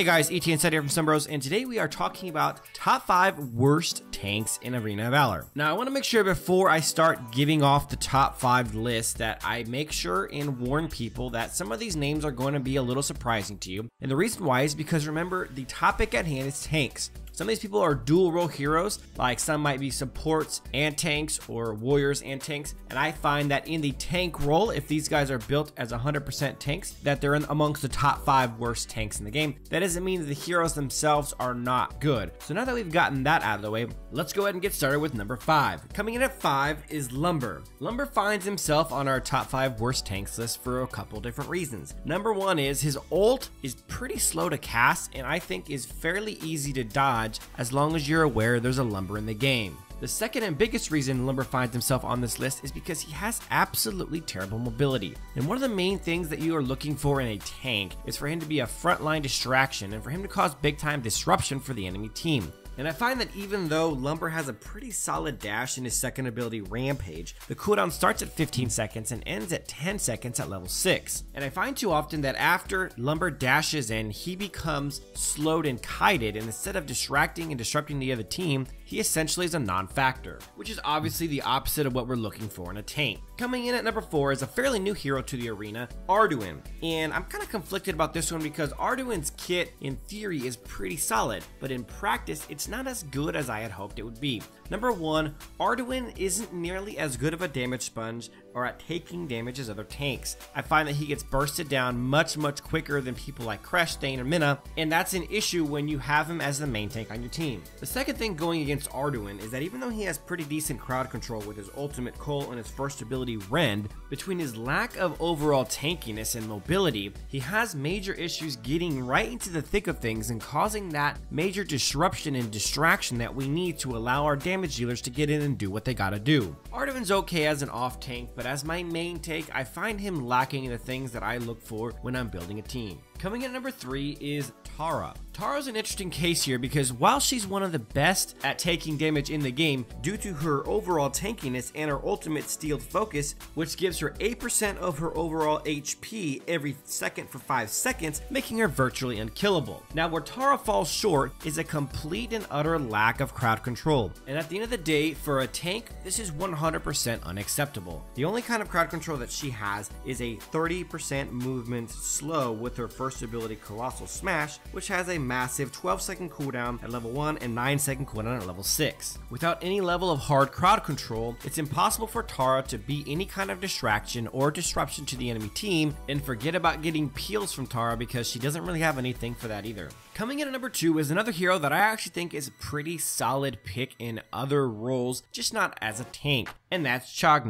Hey guys, ET Inside here from Sunbros, and today we are talking about top 5 worst tanks in Arena of Valor. Now, I want to make sure before I start giving off the top 5 list that I make sure and warn people that some of these names are going to be a little surprising to you. And the reason why is because remember, the topic at hand is tanks. Some of these people are dual role heroes, like some might be supports and tanks or warriors and tanks. And I find that in the tank role, if these guys are built as 100% tanks, that they're in amongst the top 5 worst tanks in the game. That doesn't mean that the heroes themselves are not good. So now that we've gotten that out of the way, let's go ahead and get started with number 5. Coming in at 5 is Lumber. Lumber finds himself on our top 5 worst tanks list for a couple different reasons. Number 1 is his ult is pretty slow to cast and I think is fairly easy to dodge as long as you're aware there's a Lumber in the game. The second and biggest reason Lumber finds himself on this list is because he has absolutely terrible mobility. And one of the main things that you are looking for in a tank is for him to be a frontline distraction and for him to cause big time disruption for the enemy team. And I find that even though Lumber has a pretty solid dash in his second ability Rampage, the cooldown starts at 15 seconds and ends at 10 seconds at level 6. And I find too often that after Lumber dashes in, he becomes slowed and kited, and instead of distracting and disrupting the other team, he essentially is a non-factor, which is obviously the opposite of what we're looking for in a tank. Coming in at number 4 is a fairly new hero to the arena, Ardoin. And I'm kind of conflicted about this one because Ardoin's kit in theory is pretty solid, but in practice it's not as good as I had hoped it would be. Number 1, Ardoin isn't nearly as good of a damage sponge or at taking damage as other tanks. I find that he gets bursted down much quicker than people like Crash, Stain, or Minna, and that's an issue when you have him as the main tank on your team. The second thing going against Ardoin is that even though he has pretty decent crowd control with his ultimate Cole and his first ability Rend, between his lack of overall tankiness and mobility, he has major issues getting right into the thick of things and causing that major disruption and distraction that we need to allow our damage dealers to get in and do what they gotta do. Ardoin's okay as an off tank, but as my main tank, I find him lacking in the things that I look for when I'm building a team. Coming in at number 3 is Taro. Taro's an interesting case here because while she's one of the best at taking damage in the game due to her overall tankiness and her ultimate stealed focus, which gives her 8% of her overall HP every second for 5 seconds, making her virtually unkillable. Now where Taro falls short is a complete and utter lack of crowd control. And at the end of the day, for a tank, this is 100% unacceptable. The only kind of crowd control that she has is a 30% movement slow with her first ability Colossal Smash, which has a massive 12-second cooldown at level 1 and 9-second cooldown at level 6. Without any level of hard crowd control, it's impossible for Taro to be any kind of distraction or disruption to the enemy team, and forget about getting peels from Taro because she doesn't really have anything for that either. Coming in at number 2 is another hero that I actually think is a pretty solid pick in other roles, just not as a tank, and that's Chog.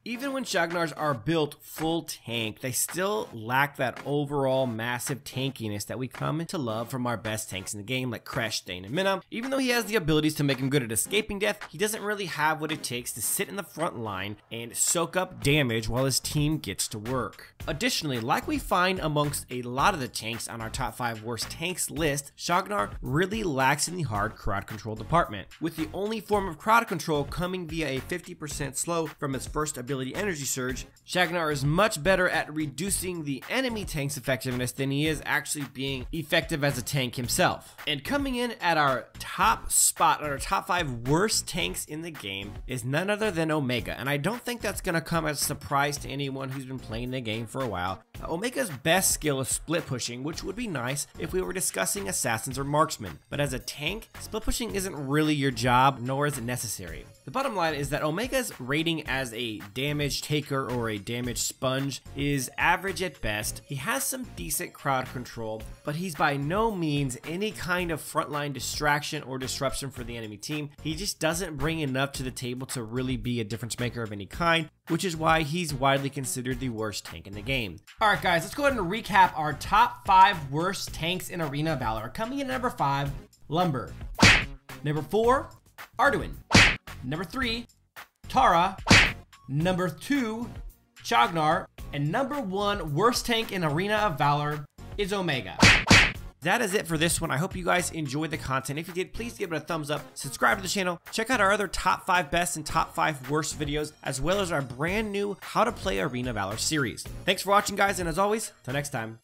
Even when Chognars are built full tank, they still lack that overall massive tankiness that we come to love from our best tanks in the game like Crash, Stain, and Minna. Even though he has the abilities to make him good at escaping death, he doesn't really have what it takes to sit in the front line and soak up damage while his team gets to work. Additionally, like we find amongst a lot of the tanks on our top 5 worst tanks list, Chognar really lacks in the hard crowd control department, with the only form of crowd control coming via a 50% slow from his first ability Energy Surge. Chognar is much better at reducing the enemy tank's effectiveness than he is actually being effective as a tank himself. And coming in at our top spot, on our top 5 worst tanks in the game, is none other than Omega. And I don't think that's going to come as a surprise to anyone who's been playing the game for a while. Omega's best skill is split pushing, which would be nice if we were discussing assassins or marksmen. But as a tank, split pushing isn't really your job, nor is it necessary. The bottom line is that Omega's rating as a damage taker or a damage sponge is average at best. He has some decent crowd control, but he's by no means any kind of frontline distraction or disruption for the enemy team. He just doesn't bring enough to the table to really be a difference maker of any kind, which is why he's widely considered the worst tank in the game. Alright guys, let's go ahead and recap our top 5 worst tanks in Arena of Valor. Coming in at number 5, Lumber. Number 4, Ardoin. Number 3, Tara. Number 2, Chognar. And number 1 worst tank in Arena of Valor is Omega. That is it for this one. I hope you guys enjoyed the content. If you did, please give it a thumbs up, subscribe to the channel, check out our other top 5 best and top 5 worst videos, as well as our brand new How to Play Arena of Valor series. Thanks for watching guys, and as always, till next time.